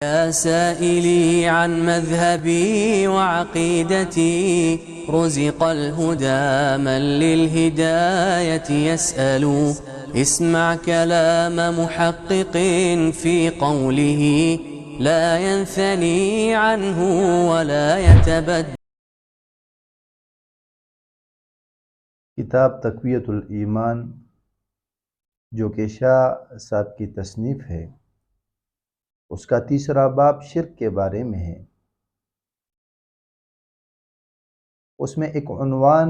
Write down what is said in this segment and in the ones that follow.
يا سائلي عن مذهبي وعقيدتي رزق الهدى من للهداية يسأل اسمع كلام محقق في قوله لا ينثني عنه ولا يتبدل. کتاب تقویت الایمان جو کہ شاہ صاحب کی تصنیف ہے، اس کا تیسرا باب شرک کے بارے میں ہے۔ اس میں ایک عنوان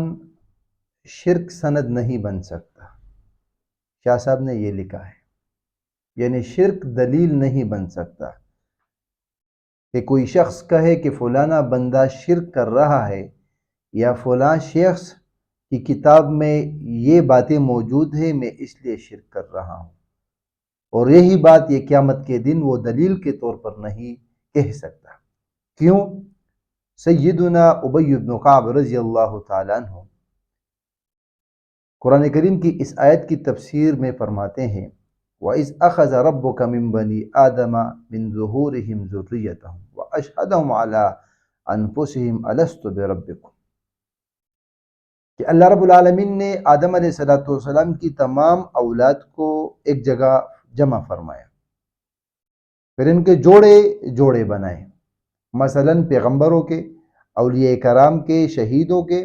شرک سند نہیں بن سکتا، شاہ صاحب نے یہ لکھا ہے، یعنی شرک دلیل نہیں بن سکتا کہ کوئی شخص کہے کہ فلانا بندہ شرک کر رہا ہے یا فلاں شخص کی کتاب میں یہ باتیں موجود ہیں، میں اس لیے شرک کر رہا ہوں، اور یہی بات یہ قیامت کے دن وہ دلیل کے طور پر نہیں کہہ سکتا۔ کیوں؟ سیدنا ابی بن کعب رضی اللہ تعالیٰ عنہ قرآن کریم کی اس آیت کی تفسیر میں فرماتے ہیں وَإِذْ أَخَذَ رَبُّكَ مِنْ بَنِي آدَمَ مِنْ ظُهُورِهِمْ ذُرِّيَّتَهُمْ وَأَشْهَدَهُمْ عَلَىٰ أَنفُسِهِمْ أَلَسْتُ بِرَبِّكُمْ، کہ اللہ رب العالمین نے آدم علیہ السلام کی تمام اولاد کو ایک جگہ جمع فرمایا، پھر ان کے جوڑے جوڑے بنائے، مثلاً پیغمبروں کے، اولیاء کرام کے، شہیدوں کے،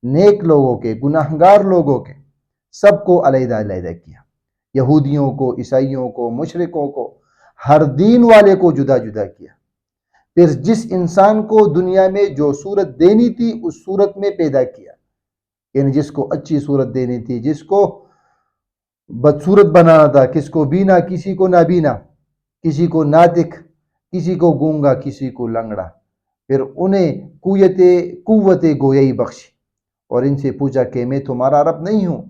نیک لوگوں کے، گناہگار لوگوں کے، سب کو علیحدہ علیحدہ کیا، یہودیوں کو، عیسائیوں کو، مشرکوں کو، ہر دین والے کو جدا جدا کیا، پھر جس انسان کو دنیا میں جو صورت دینی تھی اس صورت میں پیدا کیا، یعنی جس کو اچھی صورت دینی تھی، جس کو بدصورت بنانا تھا، کس کو بینا، کسی کو نابینا، کسی کو ناطق، کسی کو گونگا، کسی کو لنگڑا، پھر انہیں قوت گویائی بخشی اور ان سے پوچھا کہ میں تمہارا رب نہیں ہوں؟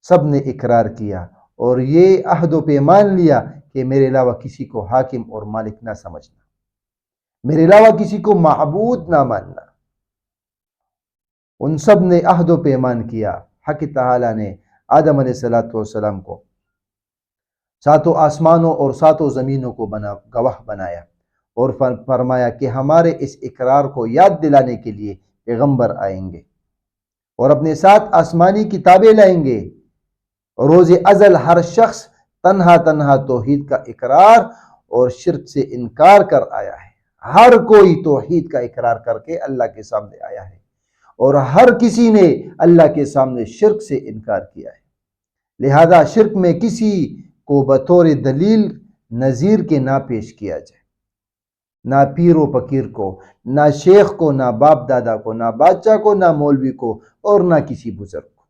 سب نے اقرار کیا اور یہ عہد و پیمان لیا کہ میرے علاوہ کسی کو حاکم اور مالک نہ سمجھنا، میرے علاوہ کسی کو معبود نہ ماننا۔ ان سب نے عہد و پیمان کیا۔ حق تعالیٰ نے آدم علیہ السلام کو ساتوں آسمانوں اور ساتوں زمینوں کو گواہ بنایا اور فرمایا کہ ہمارے اس اقرار کو یاد دلانے کے لیے پیغمبر آئیں گے اور اپنے ساتھ آسمانی کتابیں لائیں گے۔ روز ازل ہر شخص تنہا تنہا توحید کا اقرار اور شرک سے انکار کر آیا ہے، ہر کوئی توحید کا اقرار کر کے اللہ کے سامنے آیا ہے اور ہر کسی نے اللہ کے سامنے شرک سے انکار کیا ہے، لہذا شرک میں کسی کو بطور دلیل نظیر کے نہ پیش کیا جائے، نہ پیر و فقیر کو، نہ شیخ کو، نہ باپ دادا کو، نہ بادشاہ کو، نہ مولوی کو، اور نہ کسی بزرگ کو۔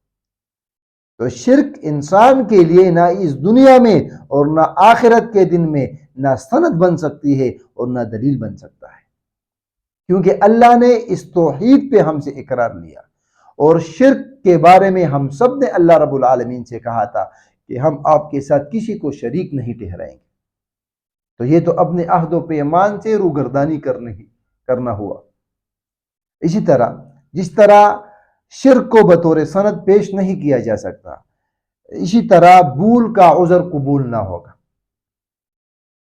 تو شرک انسان کے لیے نہ اس دنیا میں اور نہ آخرت کے دن میں نہ سند بن سکتی ہے اور نہ دلیل بن سکتا ہے، کیونکہ اللہ نے اس توحید پہ ہم سے اقرار لیا، اور شرک کے بارے میں ہم سب نے اللہ رب العالمین سے کہا تھا کہ ہم آپ کے ساتھ کسی کو شریک نہیں ٹھہرائیں گے، تو یہ تو اپنے عہد و پیمان سے روگردانی کرنا ہوا۔ اسی طرح جس طرح شرک کو بطور سند پیش نہیں کیا جا سکتا، اسی طرح بھول کا عذر قبول نہ ہوگا۔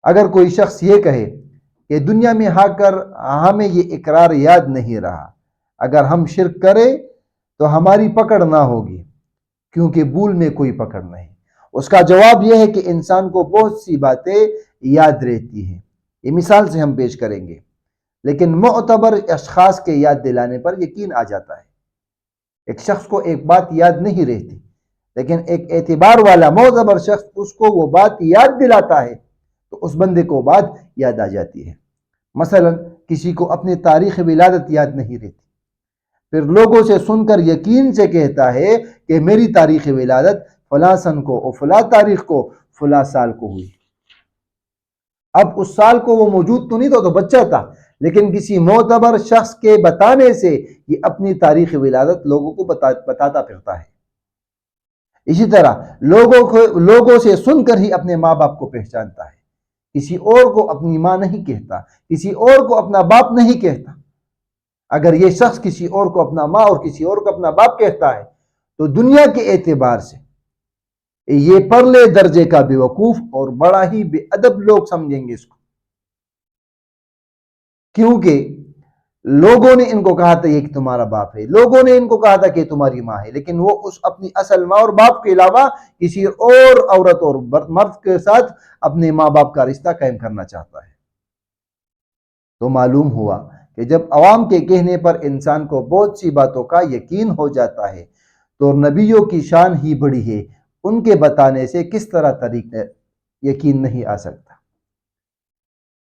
اگر کوئی شخص یہ کہے کہ دنیا میں آ کر ہمیں یہ اقرار یاد نہیں رہا، اگر ہم شرک کریں تو ہماری پکڑ نہ ہوگی کیونکہ بھول میں کوئی پکڑ نہیں، اس کا جواب یہ ہے کہ انسان کو بہت سی باتیں یاد رہتی ہیں، یہ مثال سے ہم پیش کریں گے، لیکن معتبر اشخاص کے یاد دلانے پر یقین آ جاتا ہے۔ ایک شخص کو ایک بات یاد نہیں رہتی، لیکن ایک اعتبار والا معتبر شخص اس کو وہ بات یاد دلاتا ہے تو اس بندے کو بات یاد آ جاتی ہے۔ مثلا کسی کو اپنی تاریخ ولادت یاد نہیں رہتی، پھر لوگوں سے سن کر یقین سے کہتا ہے کہ میری تاریخ ولادت فلاں سن کو اور فلاں تاریخ کو فلاں سال کو ہوئی۔ اب اس سال کو وہ موجود تو نہیں تھا، تو بچہ تھا، لیکن کسی معتبر شخص کے بتانے سے یہ اپنی تاریخ ولادت لوگوں کو بتاتا پھرتا ہے۔ اسی طرح لوگوں سے سن کر ہی اپنے ماں باپ کو پہچانتا ہے، کسی اور کو اپنی ماں نہیں کہتا، کسی اور کو اپنا باپ نہیں کہتا۔ اگر یہ شخص کسی اور کو اپنا ماں اور کسی اور کو اپنا باپ کہتا ہے تو دنیا کے اعتبار سے یہ پرلے درجے کا بیوقوف اور بڑا ہی بے ادب لوگ سمجھیں گے اس کو، کیونکہ لوگوں نے ان کو کہا تھا یہ کہ تمہارا باپ ہے، لوگوں نے ان کو کہا تھا کہ تمہاری ماں ہے، لیکن وہ اس اپنی اصل ماں اور باپ کے علاوہ کسی اور عورت اور مرد کے ساتھ اپنے ماں باپ کا رشتہ قائم کرنا چاہتا ہے۔ تو معلوم ہوا کہ جب عوام کے کہنے پر انسان کو بہت سی باتوں کا یقین ہو جاتا ہے تو نبیوں کی شان ہی بڑی ہے، ان کے بتانے سے کس طرح طریق یقین نہیں آ سکتا۔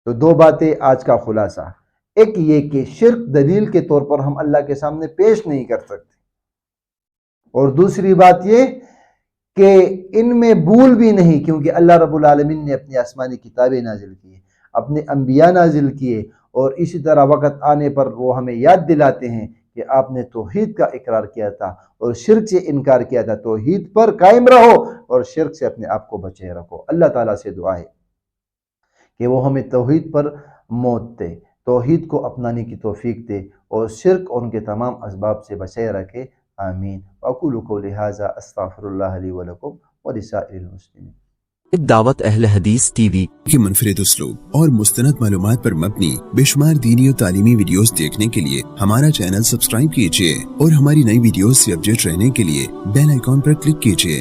تو دو باتیں آج کا خلاصہ، ایک یہ کہ شرک دلیل کے طور پر ہم اللہ کے سامنے پیش نہیں کر سکتے، اور دوسری بات یہ کہ ان میں بھول بھی نہیں، کیونکہ اللہ رب العالمین نے اپنی آسمانی کتابیں نازل کی، اپنے انبیاء نازل کیے، اور اسی طرح وقت آنے پر وہ ہمیں یاد دلاتے ہیں کہ آپ نے توحید کا اقرار کیا تھا اور شرک سے انکار کیا تھا، توحید پر قائم رہو اور شرک سے اپنے آپ کو بچے رکھو۔ اللہ تعالیٰ سے دعا ہے کہ وہ ہمیں توحید پر موت دے، توحید کو اپنانے کی توفیق دے، اور شرک اور ان کے تمام اسباب سے بچائے رکھے، آمین۔ وَأَقُولُ قَوْلِي هَٰذَا أَسْتَغْفِرُ اللَّهَ لِي وَلَكُمْ وَلِسَائِرِ الْمُسْلِمِينَ۔ دعوت اہل حدیث ٹی وی کی منفرد اسلوب اور مستند معلومات پر مبنی بے شمار دینی اور تعلیمی ویڈیوز دیکھنے کے لیے ہمارا چینل سبسکرائب کیجیے اور ہماری نئی ویڈیوز سے اپڈیٹ رہنے کے لیے بیل آئیکن پر کلک کیجیے۔